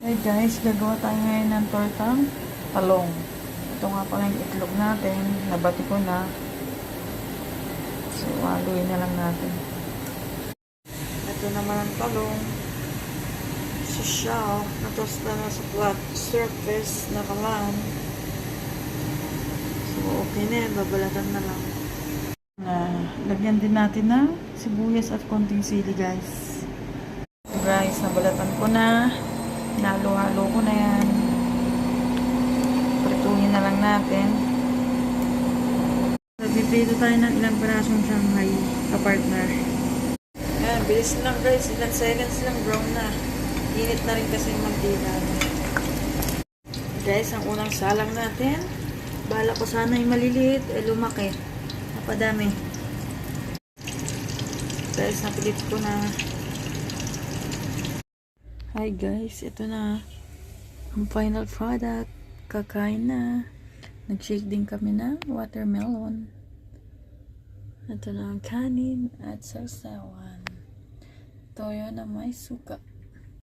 Okay guys, gagawa tayo ngayon ng tortang talong. Ito nga pala yung itlog natin. Nabati ko na. So, haluin na lang natin. Ito naman ang talong. Sa shell, natosta na sa flat surface na kalan. So, okay na yan. Babalatan na lang. Lagyan din natin ng sibuyas at konting sili guys. So guys, nabalatan ko na. Nalo-halo ko na yan. Prituhin na lang natin. Nagpiprito tayo ng ilang pirasong Shanghai ka-partner. Ayan, bilis lang guys. Ilang seconds lang brown na. Init na rin kasi yung mantika. Guys, ang unang salang natin. Bala ko sana yung maliliit. Lumaki. Napadami. Guys, napilit ko na. Hi guys, ito na ang final product. Kakain na. Nag-shake din kami ng watermelon. Ito na ang kanin at sausawan. Toyo na may suka.